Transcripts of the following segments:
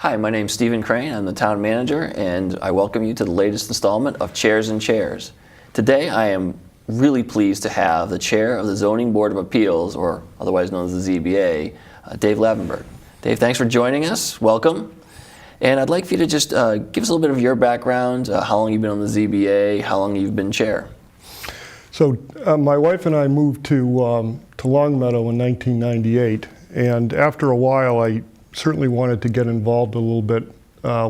Hi, my name's Stephen Crane. I'm the town manager, and I welcome you to the latest installment of Chairs and Chairs. Today, I am really pleased to have the chair of the Zoning Board of Appeals, or otherwise known as the ZBA, Dave Lavenburg. Dave, thanks for joining us. Welcome. And I'd like for you to just give us a little bit of your background, how long you've been on the ZBA, how long you've been chair. So my wife and I moved to Longmeadow in 1998, and after a while I certainly wanted to get involved a little bit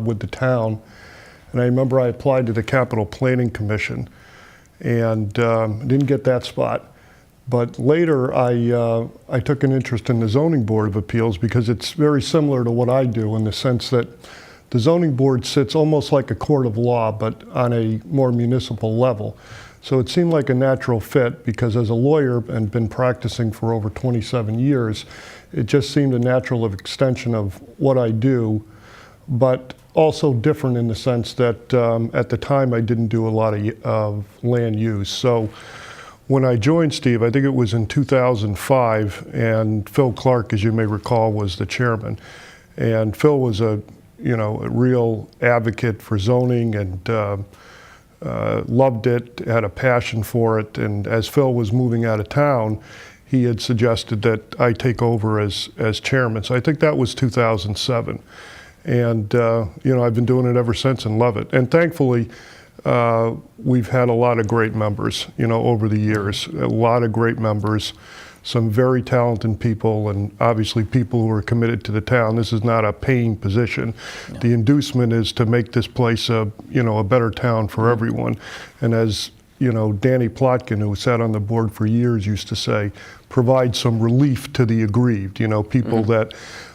with the town. And I remember I applied to the Capital Planning Commission and didn't get that spot. But later I took an interest in the Zoning Board of Appeals because it's very similar to what I do in the sense that the zoning board sits almost like a court of law, but on a more municipal level. So it seemed like a natural fit because as a lawyer and been practicing for over 27 years, it just seemed a natural extension of what I do, but also different in the sense that at the time I didn't do a lot of land use. So when I joined Steve, I think it was in 2005, and Phil Clark, as you may recall, was the chairman. And Phil was a real advocate for zoning and loved it, had a passion for it, and as Phil was moving out of town, he had suggested that I take over as chairman. So I think that was 2007. And I've been doing it ever since and love it. And thankfully, we've had a lot of great members, over the years. A lot of great members, some very talented people, and obviously people who are committed to the town. This is not a paying position. No. The inducement is to make this place a better town for everyone. And as Danny Plotkin, who sat on the board for years, used to say, provide some relief to the aggrieved, people that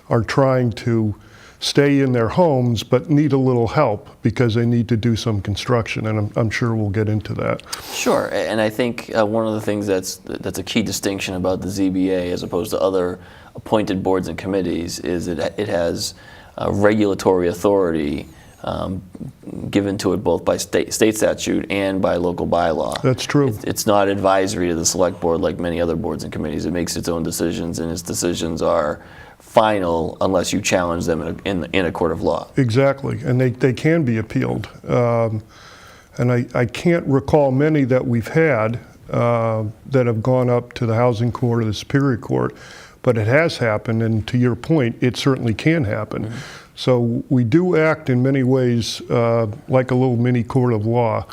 are trying to stay in their homes but need a little help because they need to do some construction, and I'm sure we'll get into that. Sure, and I think one of the things that's a key distinction about the ZBA as opposed to other appointed boards and committees is that it has regulatory authority given to it both by state statute and by local bylaw. That's true. It's not advisory to the select board like many other boards and committees. It makes its own decisions, and its decisions are final unless you challenge them in a court of law. Exactly, and they can be appealed. And I can't recall many that we've had that have gone up to the Housing Court or the Superior Court, but it has happened, and to your point, it certainly can happen. Mm-hmm. So we do act in many ways like a little mini court of law,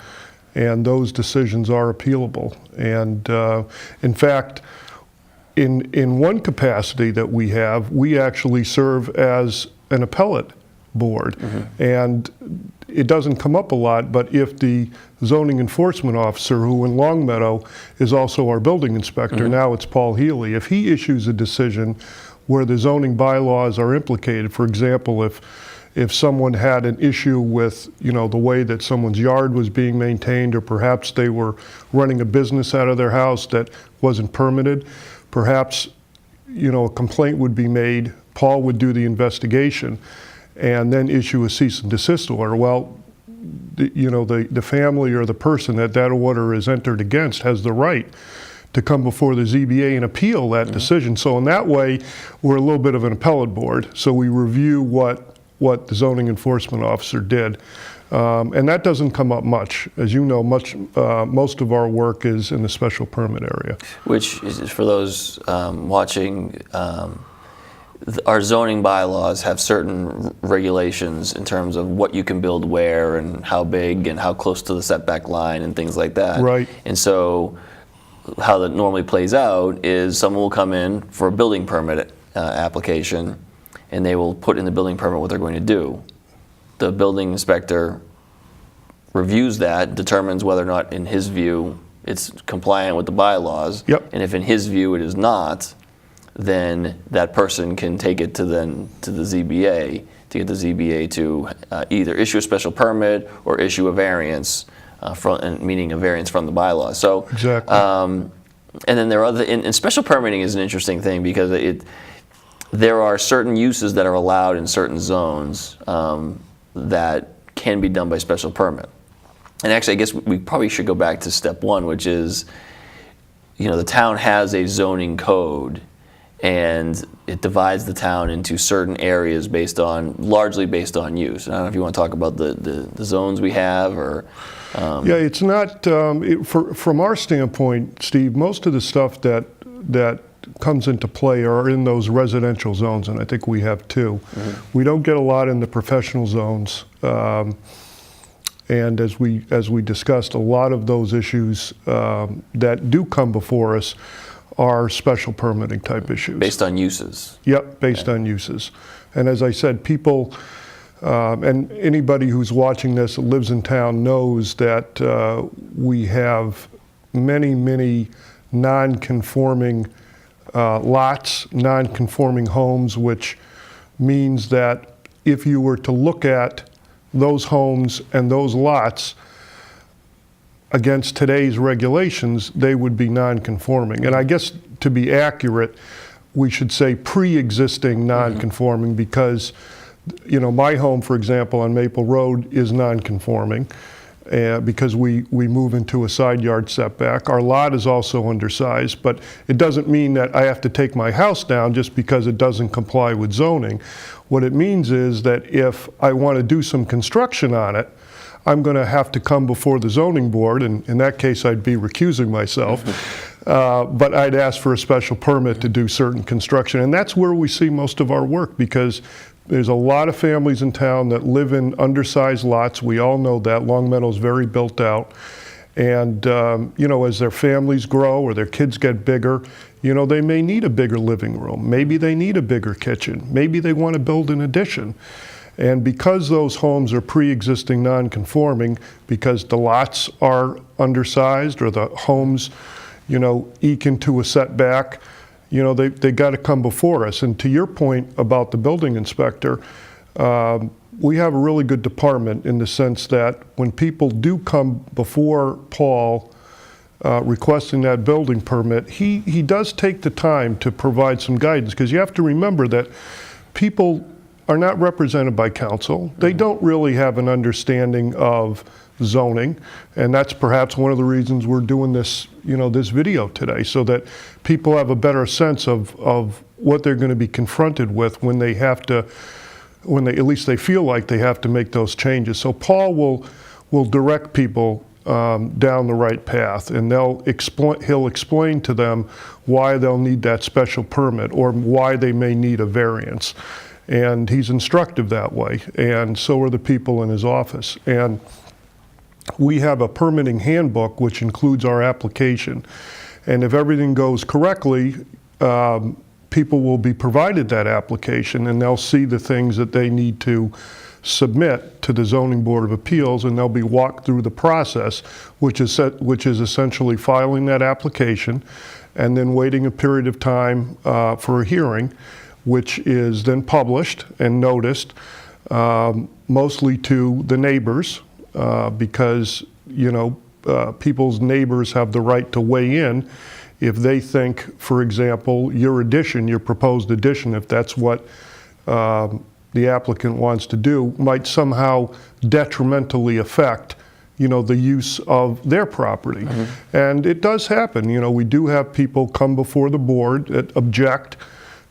and those decisions are appealable. And in fact, in one capacity that we actually serve as an appellate board. Mm-hmm. And it doesn't come up a lot, but if the zoning enforcement officer, who in Longmeadow is also our building inspector, mm-hmm. now it's Paul Healy, if he issues a decision where the zoning bylaws are implicated, for example, if someone had an issue with the way that someone's yard was being maintained, or perhaps they were running a business out of their house that wasn't permitted, perhaps a complaint would be made, Paul would do the investigation, and then issue a cease and desist order. Well, the family or the person that order is entered against has the right to come before the ZBA and appeal that mm-hmm. decision. So in that way, we're a little bit of an appellate board. So we review what the zoning enforcement officer did. And that doesn't come up much. As you know, most of our work is in the special permit area. Which is, for those watching, our zoning bylaws have certain regulations in terms of what you can build where and how big and how close to the setback line and things like that. Right. And so how that normally plays out is someone will come in for a building permit application, and they will put in the building permit what they're going to do. The building inspector reviews that, determines whether or not, in his view, it's compliant with the bylaws. Yep. And if in his view it is not, then that person can take it to the ZBA to get the ZBA to either issue a special permit or issue a variance, meaning a variance from the bylaws. So, exactly. And then there are other, and special permitting is an interesting thing because there are certain uses that are allowed in certain zones that can be done by special permit. And actually, I guess we probably should go back to step one, which is, the town has a zoning code, and it divides the town into certain areas largely based on use. I don't know if you want to talk about the zones we have, or... Yeah, it's not, from our standpoint, Steve, most of the stuff that comes into play are in those residential zones, and I think we have two. We don't get a lot in the professional zones. And as we discussed, a lot of those issues that do come before us are special permitting type issues. Based on uses. Yep, based on uses. And as I said, people, and anybody who's watching this that lives in town knows that we have many non-conforming lots, non-conforming homes, which means that if you were to look at those homes and those lots against today's regulations, they would be non-conforming. And I guess to be accurate, we should say pre-existing non-conforming, because, you know, my home, for example, on Maple Road is non-conforming because we move into a side yard setback. Our lot is also undersized, but it doesn't mean that I have to take my house down just because it doesn't comply with zoning. What it means is that if I want to do some construction on it, I'm going to have to come before the zoning board, and in that case I'd be recusing myself, but I'd ask for a special permit to do certain construction. And that's where we see most of our work, because there's a lot of families in town that live in undersized lots. We all know that. Long Meadow's very built out. And, you know, as their families grow or their kids get bigger, you know, they may need a bigger living room. Maybe they need a bigger kitchen. Maybe they want to build an addition. And because those homes are pre-existing non-conforming, because the lots are undersized or the homes, you know, eke into a setback, you know, they got to come before us. And to your point about the building inspector, we have a really good department in the sense that when people do come before Paul requesting that building permit, he does take the time to provide some guidance, because you have to remember that people are not represented by council. They don't really have an understanding of zoning, and that's perhaps one of the reasons we're doing this, you know, this video today, so that people have a better sense of what they're going to be confronted with when they have to, at least they feel like they have to make those changes. So Paul will direct people down the right path, and he'll explain to them why they'll need that special permit or why they may need a variance. And he's instructive that way, and so are the people in his office. And we have a permitting handbook which includes our application. And if everything goes correctly, people will be provided that application, and they'll see the things that they need to submit to the Zoning Board of Appeals, and they'll be walked through the process, which is essentially filing that application and then waiting a period of time for a hearing, which is then published and noticed, mostly to the neighbors, because, you know, people's neighbors have the right to weigh in if they think, for example, your proposed addition, if that's what the applicant wants to do, might somehow detrimentally affect, you know, the use of their property. And it does happen. You know, we do have people come before the board that object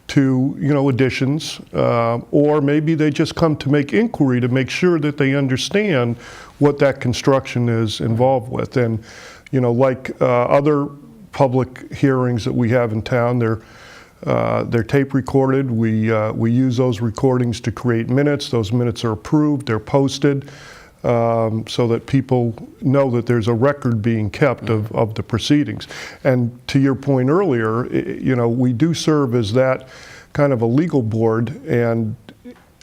to, you know, additions, or maybe they just come to make inquiry to make sure that they understand what that construction is involved with. And, you know, like other public hearings that we have in town, they're tape recorded. We use those recordings to create minutes. Those minutes are approved, they're posted, so that people know that there's a record being kept of the proceedings. And to your point earlier, you know, we do serve as that kind of a legal board, and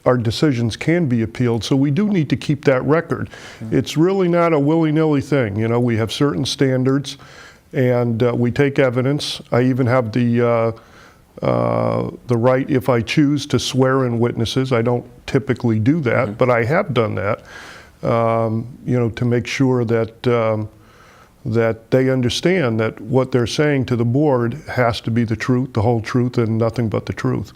our decisions can be appealed, so we do need to keep that record. It's really not a willy-nilly thing. You know, we have certain standards, and we take evidence. I even have the right, if I choose, to swear in witnesses. I don't typically do that, but I have done that. You know, to make sure that that they understand that what they're saying to the board has to be the truth, the whole truth, and nothing but the truth.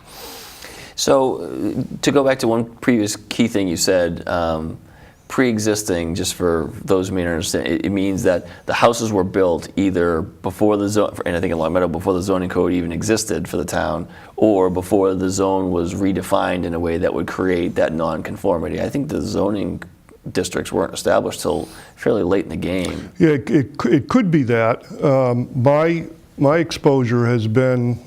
So, to go back to one previous key thing you said, pre-existing, just for those who may not understand, it means that the houses were built either before the zone, and I think in Long Meadow, before the zoning code even existed for the town, or before the zone was redefined in a way that would create that non-conformity. I think the zoning districts weren't established till fairly late in the game. Yeah, it could be that. My exposure has been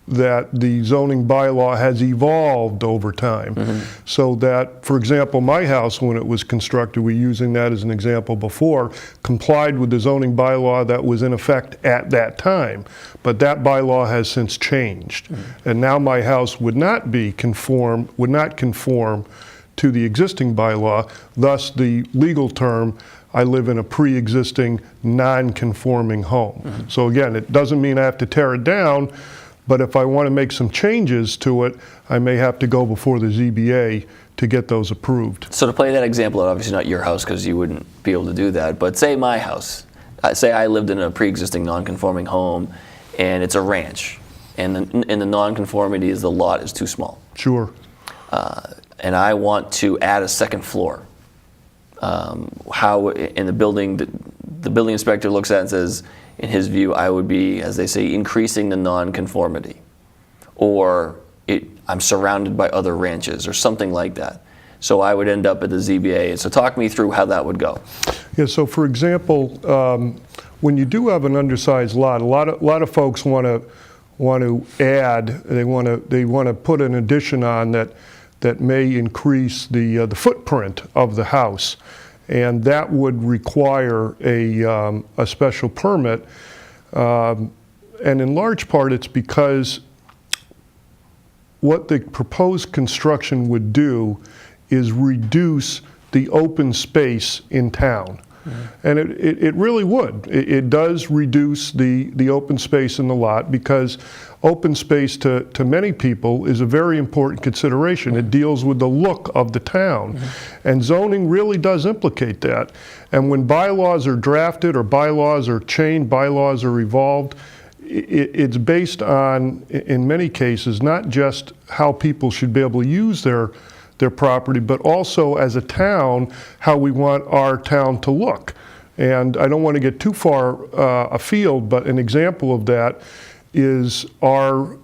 that the zoning bylaw has evolved over time. So that, for example, my house, when it was constructed, we're using that as an example before, complied with the zoning bylaw that was in effect at that time. But that bylaw has since changed. And now my house would not conform to the existing bylaw, thus the legal term, I live in a pre-existing non-conforming home. So again, it doesn't mean I have to tear it down, but if I want to make some changes to it, I may have to go before the ZBA to get those approved. So to play that example, obviously not your house because you wouldn't be able to do that, but say my house. Say I lived in a pre-existing non-conforming home and it's a ranch, and the non-conformity is the lot is too small. Sure. And I want to add a second floor. How in the building inspector looks at it and says, in his view, I would be, as they say, increasing the non-conformity, or I'm surrounded by other ranches, or something like that. So I would end up at the ZBA. So talk me through how that would go. Yeah. So for example, when you do have an undersized lot, a lot of folks want to add. They want to put an addition on that may increase the footprint of the house. And that would require a special permit. And in large part, it's because what the proposed construction would do is reduce the open space in town. And it really would. It does reduce the open space in the lot, because open space to many people is a very important consideration. It deals with the look of the town. And zoning really does implicate that. And when bylaws are drafted or bylaws are changed, bylaws are evolved, it's based on, in many cases, not just how people should be able to use their property, but also as a town, how we want our town to look. And I don't want to get too far afield, but an example of that is our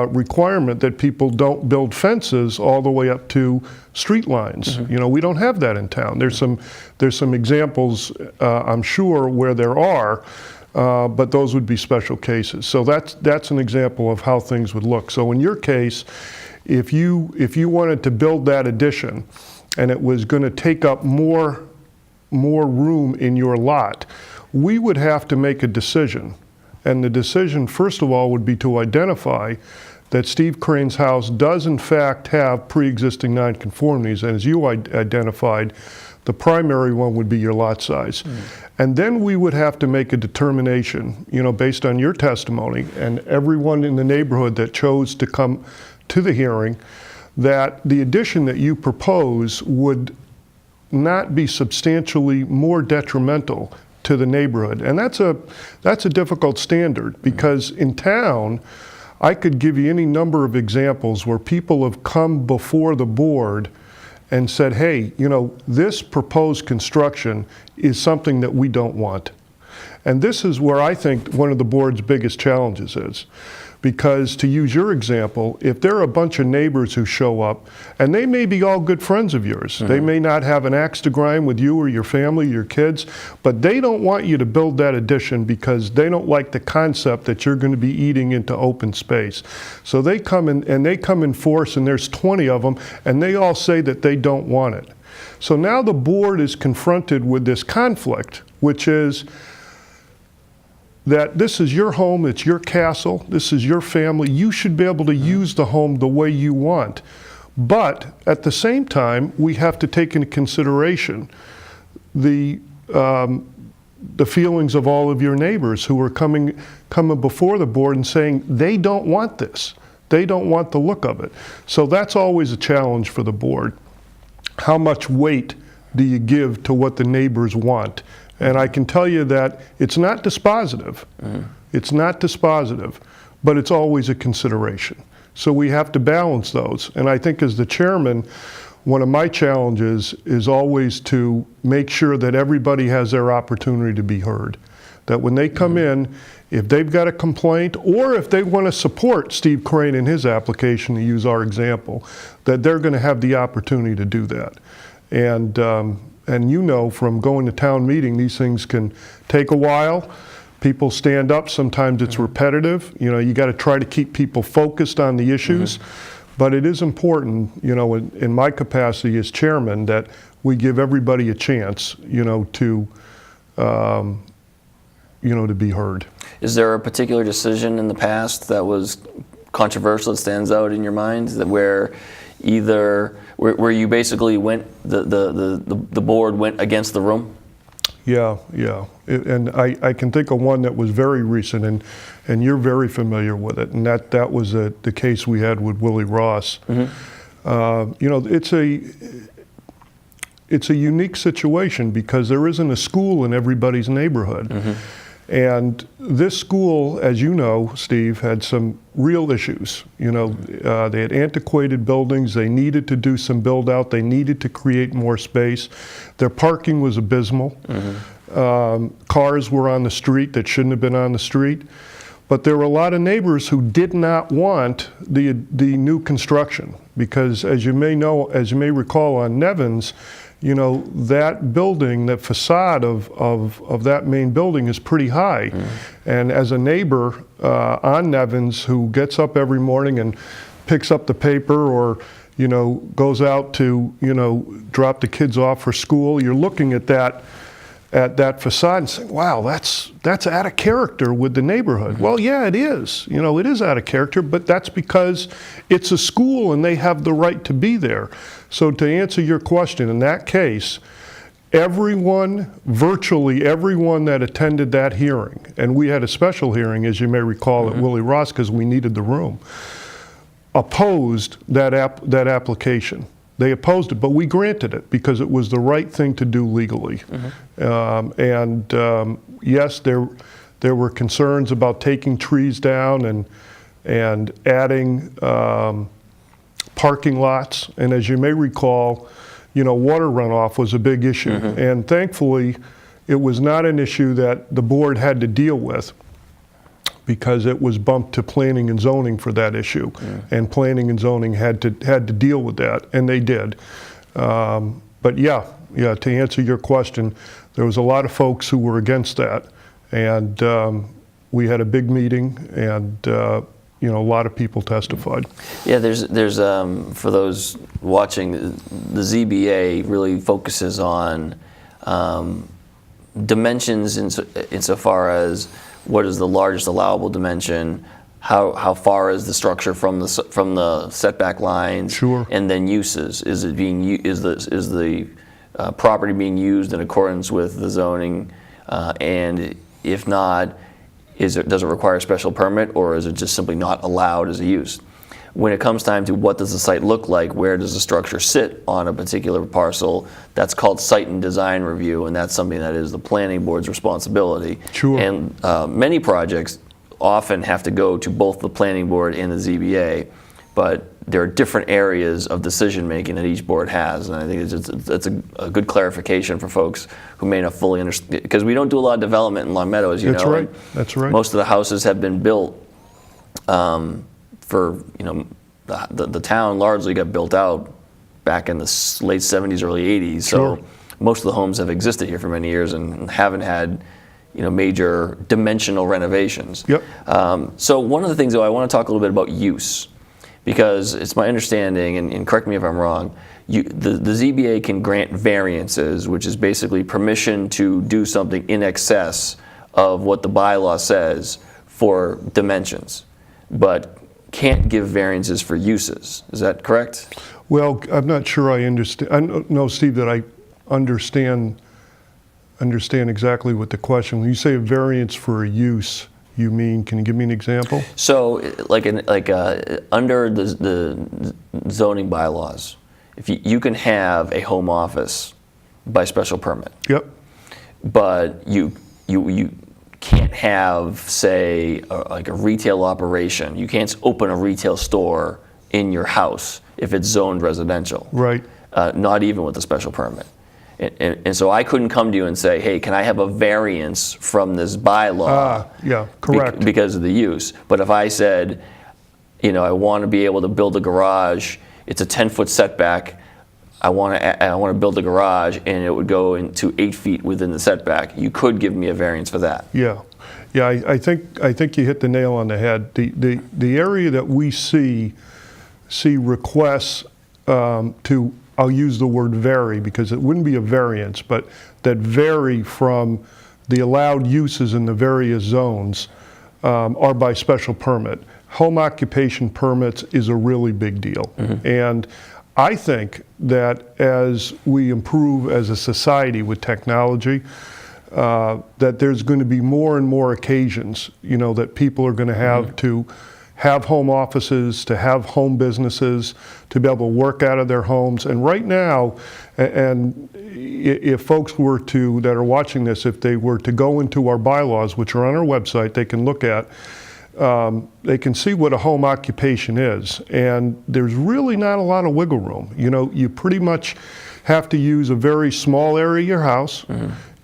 requirement that people don't build fences all the way up to street lines. You know, we don't have that in town. There's some examples, I'm sure, where there are, but those would be special cases. So that's an example of how things would look. So in your case, if you wanted to build that addition and it was going to take up more room in your lot, we would have to make a decision. And the decision, first of all, would be to identify that Steve Crane's house does in fact have pre-existing nonconformities. And as you identified, the primary one would be your lot size. And then we would have to make a determination, you know, based on your testimony and everyone in the neighborhood that chose to come to the hearing, that the addition that you propose would not be substantially more detrimental to the neighborhood. And that's a difficult standard, because in town, I could give you any number of examples where people have come before the board and said, hey, you know, this proposed construction is something that we don't want. And this is where I think one of the board's biggest challenges is. Because, to use your example, if there are a bunch of neighbors who show up, and they may be all good friends of yours, they may not have an axe to grind with you or your family, your kids, but they don't want you to build that addition because they don't like the concept that you're going to be eating into open space. So they come in, and they come in force, and there's 20 of them, and they all say that they don't want it. So now the board is confronted with this conflict, which is that this is your home, it's your castle, this is your family, you should be able to use the home the way you want. But at the same time, we have to take into consideration the feelings of all of your neighbors who are coming before the board and saying they don't want this. They don't want the look of it. So that's always a challenge for the board. How much weight do you give to what the neighbors want? And I can tell you that it's not dispositive. It's not dispositive, but it's always a consideration. So we have to balance those. And I think as the chairman, one of my challenges is always to make sure that everybody has their opportunity to be heard. That when they come in, if they've got a complaint, or if they want to support Steve Crane in his application, to use our example, that they're going to have the opportunity to do that. And you know, from going to town meeting, these things can take a while. People stand up, sometimes it's repetitive. You know, you got to try to keep people focused on the issues. But it is important, you know, in my capacity as chairman, that we give everybody a chance, you know, to be heard. Is there a particular decision in the past that was controversial that stands out in your mind, that where you basically went, the board went against the room? Yeah. And I can think of one that was very recent, and you're very familiar with it, and that was the case we had with Willie Ross. You know, it's a unique situation because there isn't a school in everybody's neighborhood. And this school, as you know, Steve, had some real issues. You know, they had antiquated buildings. They needed to do some build out. They needed to create more space. Their parking was abysmal. Cars were on the street that shouldn't have been on the street. But there were a lot of neighbors who did not want the new construction because, as you may recall, on Nevins, you know, that building, that facade of that main building is pretty high. And as a neighbor on Nevins who gets up every morning and picks up the paper or, you know, goes out to, you know, drop the kids off for school, you're looking at that facade and saying, wow, that's out of character with the neighborhood. Well, yeah, it is. You know, it is out of character, but that's because it's a school and they have the right to be there. So to answer your question, in that case, virtually everyone that attended that hearing, and we had a special hearing, as you may recall, at Willie Ross because we needed the room, opposed that application. They opposed it, but we granted it because it was the right thing to do legally. Yes, there were concerns about taking trees down and adding parking lots. And as you may recall, you know, water runoff was a big issue. And thankfully, it was not an issue that the board had to deal with because it was bumped to planning and zoning for that issue. And planning and zoning had to deal with that, and they did. But yeah, to answer your question, there was a lot of folks who were against that. And we had a big meeting, and you know, a lot of people testified. Yeah, there's for those watching, the ZBA really focuses on dimensions insofar as what is the largest allowable dimension, how far is the structure from the setback lines, sure, and then uses. Is the property being used in accordance with the zoning, and if not, does it require a special permit, or is it just simply not allowed as a use? When it comes time to what does the site look like, where does the structure sit on a particular parcel, that's called site and design review, and that's something that is the planning board's responsibility. Sure. And many projects often have to go to both the planning board and the ZBA, but there are different areas of decision making that each board has, and I think it's a good clarification for folks who may not fully understand, because we don't do a lot of development in Long Meadow, as you know. That's right. That's right. Most of the houses have been built for, you know, the town largely got built out back in the late 70s, early 80s. Sure. So most of the homes have existed here for many years and haven't had, you know, major dimensional renovations. Yep. So one of the things, though, I want to talk a little bit about use, because it's my understanding, and correct me if I'm wrong, the ZBA can grant variances, which is basically permission to do something in excess of what the bylaw says for dimensions, but can't give variances for uses. Is that correct? Well, I'm not sure I understand. I know, Steve, that I understand exactly what the question. When you say a variance for a use, you mean, can you give me an example? So, under the zoning bylaws, if you can have a home office by special permit. Yep. But you can't have, say, like a retail operation. You can't open a retail store in your house if it's zoned residential. Right. not even with a special permit. And so I couldn't come to you and say, hey, can I have a variance from this bylaw? Yeah, correct. Because of the use. But if I said, I want to be able to build a garage, it's a 10-foot setback, I want to build a garage, and it would go into 8 feet within the setback, you could give me a variance for that. Yeah. I think you hit the nail on the head. The area that we see requests to, I'll use the word vary because it wouldn't be a variance, but that vary from the allowed uses in the various zones are by special permit. Home occupation permits is a really big deal. And I think that as we improve as a society with technology, that there's going to be more and more occasions, that people are going to have to have home offices, to have home businesses, to be able to work out of their homes. And right now, and if folks that are watching this, if they were to go into our bylaws, which are on our website, they can look at, they can see what a home occupation is. And there's really not a lot of wiggle room. You pretty much have to use a very small area of your house.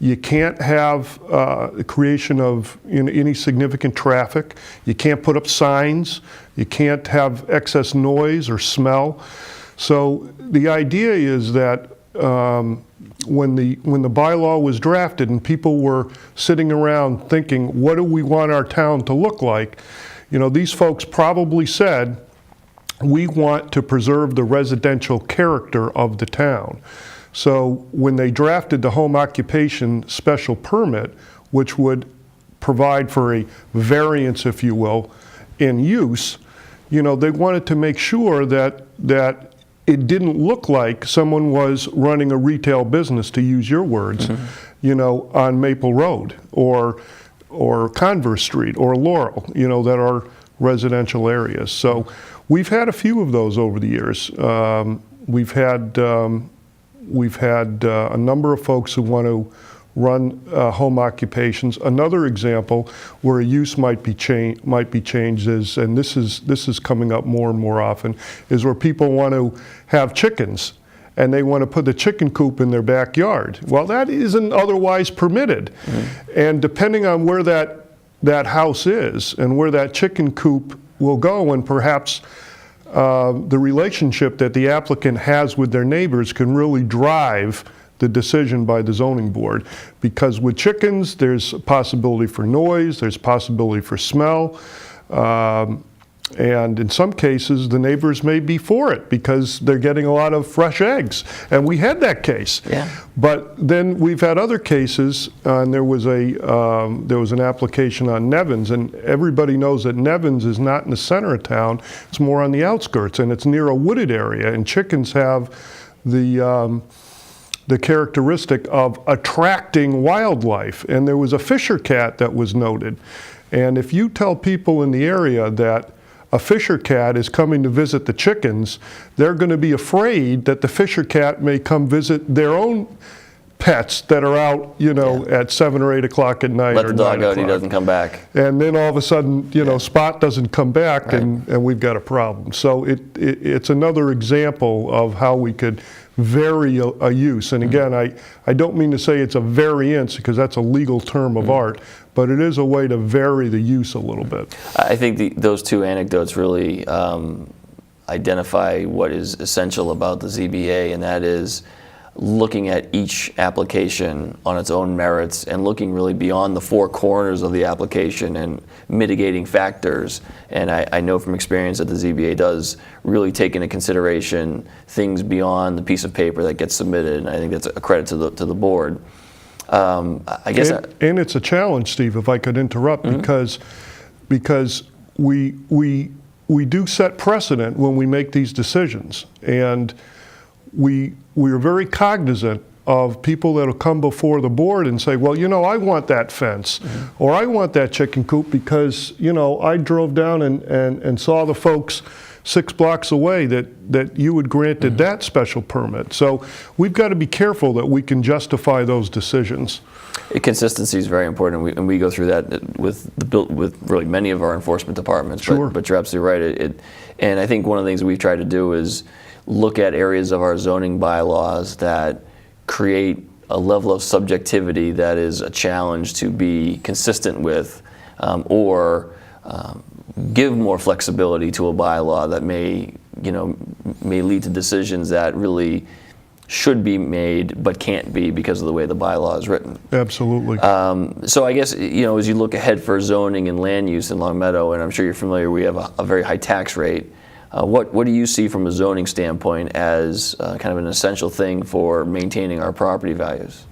You can't have the creation of any significant traffic. You can't put up signs. You can't have excess noise or smell. So the idea is that when the bylaw was drafted and people were sitting around thinking, what do we want our town to look like? These folks probably said, we want to preserve the residential character of the town. So when they drafted the home occupation special permit, which would provide for a variance, if you will, in use, they wanted to make sure that it didn't look like someone was running a retail business, to use your words, on Maple Road or Converse Street or Laurel, that are residential areas. So we've had a few of those over the years. We've had a number of folks who want to run home occupations. Another example where a use might be changed is, and this is coming up more and more often, is where people want to have chickens and they want to put the chicken coop in their backyard. Well, that isn't otherwise permitted. And depending on where that house is and where that chicken coop will go, and perhaps the relationship that the applicant has with their neighbors can really drive the decision by the zoning board. Because with chickens, there's a possibility for noise, there's possibility for smell, and in some cases, the neighbors may be for it because they're getting a lot of fresh eggs. And we had that case. Yeah. But then we've had other cases, and there was an application on Nevins, and everybody knows that Nevins is not in the center of town, it's more on the outskirts, and it's near a wooded area, and chickens have the characteristic of attracting wildlife. And there was a fisher cat that was noted. And if you tell people in the area that a fisher cat is coming to visit the chickens, they're going to be afraid that the fisher cat may come visit their own pets that are out, at 7 or 8 o'clock at night. Let the dog out, he doesn't come back. And then all of a sudden, Spot doesn't come back, right, and we've got a problem. So it's another example of how we could vary a use. And again, I don't mean to say it's a variance because that's a legal term of art, but it is a way to vary the use a little bit. I think those two anecdotes really identify what is essential about the ZBA, and that is looking at each application on its own merits and looking really beyond the four corners of the application and mitigating factors. And I know from experience that the ZBA does really take into consideration things beyond the piece of paper that gets submitted, and I think that's a credit to the board. I guess and it's a challenge, Steve, if I could interrupt, because we do set precedent when we make these decisions, and we are very cognizant of people that will come before the board and say, well, I want that fence, or I want that chicken coop because, I drove down and saw the folks 6 blocks away that you had granted that special permit. So we've got to be careful that we can justify those decisions. Consistency is very important, and we go through that with really many of our enforcement departments. Sure. But you're absolutely right. And I think one of the things we try to do is look at areas of our zoning bylaws that create a level of subjectivity that is a challenge to be consistent with, or give more flexibility to a bylaw that may lead to decisions that really should be made but can't be because of the way the bylaw is written. Absolutely. So I guess, as you look ahead for zoning and land use in Long Meadow, and I'm sure you're familiar, we have a very high tax rate. What do you see from a zoning standpoint as kind of an essential thing for maintaining our property values?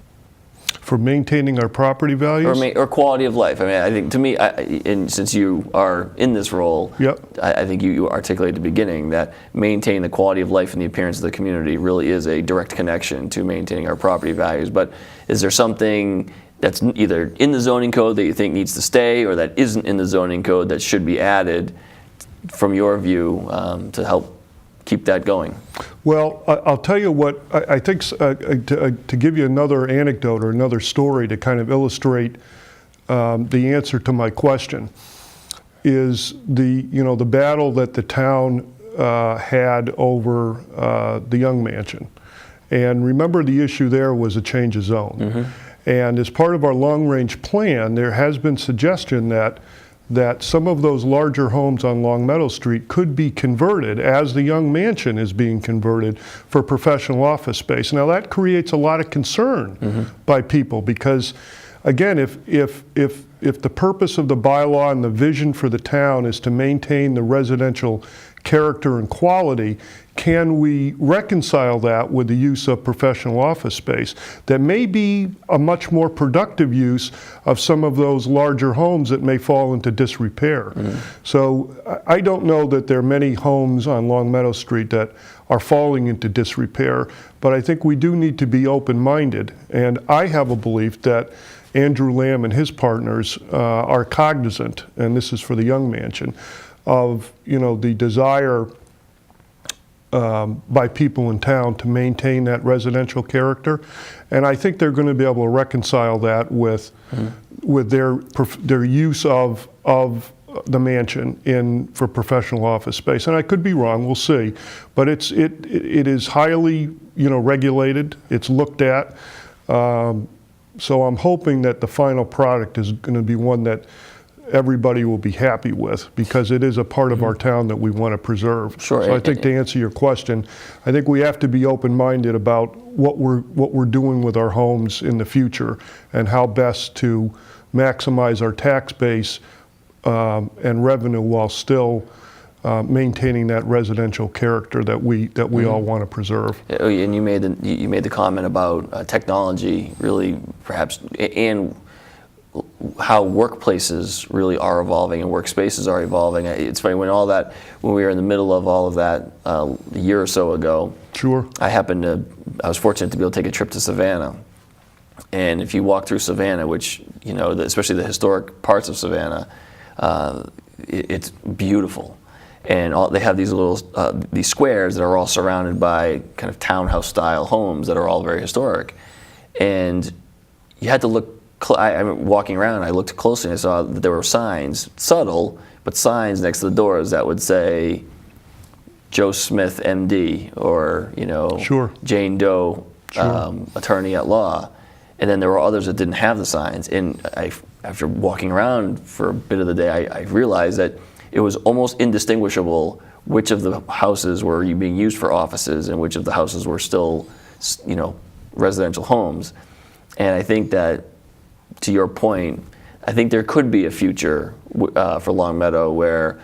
For maintaining our property values? Or quality of life. I mean, I think to me, and since you are in this role, Yep. I think you articulated at the beginning that maintaining the quality of life and the appearance of the community really is a direct connection to maintaining our property values. But is there something that's either in the zoning code that you think needs to stay, or that isn't in the zoning code that should be added, from your view, to help keep that going? Well, I'll tell you what, I think to give you another anecdote or another story to kind of illustrate the answer to my question is the battle that the town had over the Young Mansion. And remember, the issue there was a change of zone. Mm-hmm. And as part of our long-range plan, there has been suggestion that some of those larger homes on Long Meadow Street could be converted, as the Young Mansion is being converted, for professional office space. Now that creates a lot of concern mm-hmm. by people, because again, if the purpose of the bylaw and the vision for the town is to maintain the residential character and quality, can we reconcile that with the use of professional office space that may be a much more productive use of some of those larger homes that may fall into disrepair? Mm-hmm. So I don't know that there are many homes on Long Meadow Street that are falling into disrepair, but I think we do need to be open-minded. And I have a belief that Andrew Lamb and his partners are cognizant, and this is for the Young Mansion, of the desire by people in town to maintain that residential character, and I think they're going to be able to reconcile that with their use of the mansion for professional office space. And I could be wrong, we'll see, but it is highly regulated. It's looked at, so I'm hoping that the final product is going to be one that everybody will be happy with, because it is a part of our town that we want to preserve. Sure. So I think to answer your question, I think we have to be open-minded about what we're doing with our homes in the future and how best to maximize our tax base and revenue while still maintaining that residential character that we all want to preserve. And you made the comment about technology, really, perhaps, and how workplaces really are evolving and workspaces are evolving. It's funny, when we were in the middle of all of that a year or so ago. Sure. I was fortunate to be able to take a trip to Savannah. And if you walk through Savannah, which, especially the historic parts of Savannah, it's beautiful. And they have these little these squares that are all surrounded by kind of townhouse style homes that are all very historic. And you had to look. I'm walking around, I looked closely and I saw that there were signs, subtle, but signs next to the doors that would say Joe Smith, MD, or Sure. Jane Doe, Sure. Attorney at law. And then there were others that didn't have the signs. And after walking around for a bit of the day, I realized that it was almost indistinguishable which of the houses were being used for offices and which of the houses were still, residential homes. And I think that, to your point, I think there could be a future for Long Meadow where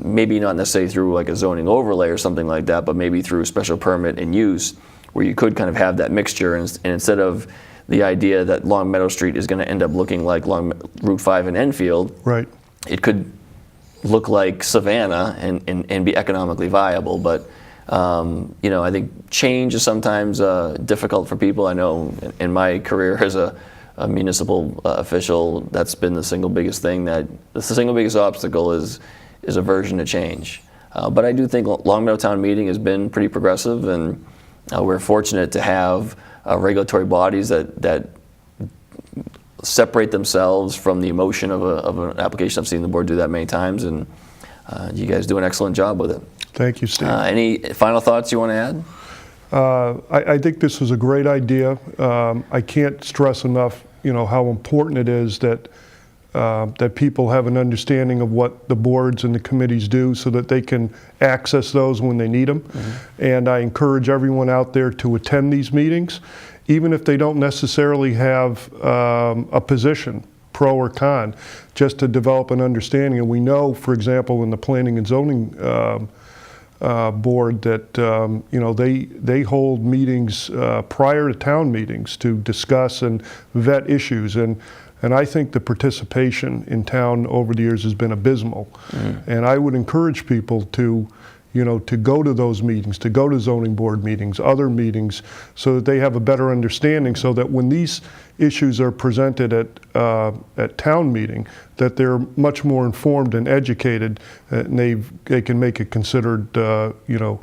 maybe not necessarily through like a zoning overlay or something like that, but maybe through special permit and use, where you could kind of have that mixture, and instead of the idea that Long Meadow Street is going to end up looking like Route 5 in Enfield, right, it could look like Savannah and be economically viable. But I think change is sometimes difficult for people. I know in my career as a municipal official, that's been the single biggest obstacle is aversion to change. But I do think Long Meadow Town Meeting has been pretty progressive, and we're fortunate to have regulatory bodies that separate themselves from the emotion of an application. I've seen the board do that many times, and you guys do an excellent job with it. Thank you, Steve. Any final thoughts you want to add? I think this was a great idea. I can't stress enough, how important it is that that people have an understanding of what the boards and the committees do so that they can access those when they need them. And I encourage everyone out there to attend these meetings, even if they don't necessarily have a position, pro or con, just to develop an understanding. And we know, for example, in the Planning and Zoning board that they hold meetings prior to town meetings to discuss and vet issues, and I think the participation in town over the years has been abysmal. And I would encourage people to to go to those meetings, to go to zoning board meetings, other meetings, so that they have a better understanding, so that when these issues are presented at town meeting, that they're much more informed and educated, and they can make a considered, render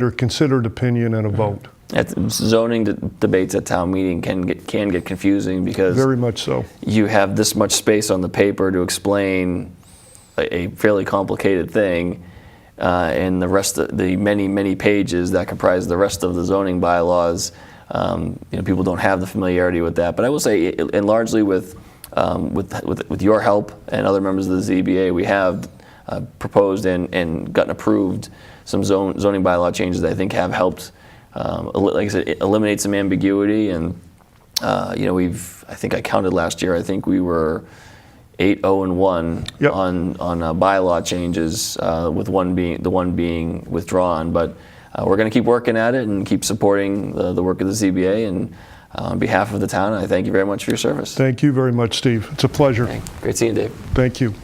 a considered opinion and a vote. Zoning debates at town meeting can get confusing because very much so. You have this much space on the paper to explain a fairly complicated thing, and the rest of the many pages that comprise the rest of the zoning bylaws, people don't have the familiarity with that. But I will say, and largely with your help and other members of the ZBA, we have proposed and gotten approved some zoning bylaw changes that I think have helped, like I said, eliminate some ambiguity. And I think I counted last year. I think we were 8-0-1 Yep. on bylaw changes, with the one being withdrawn. But we're going to keep working at it and keep supporting the work of the ZBA. And on behalf of the town, I thank you very much for your service. Thank you very much, Steve. It's a pleasure. Great seeing you, Dave. Thank you.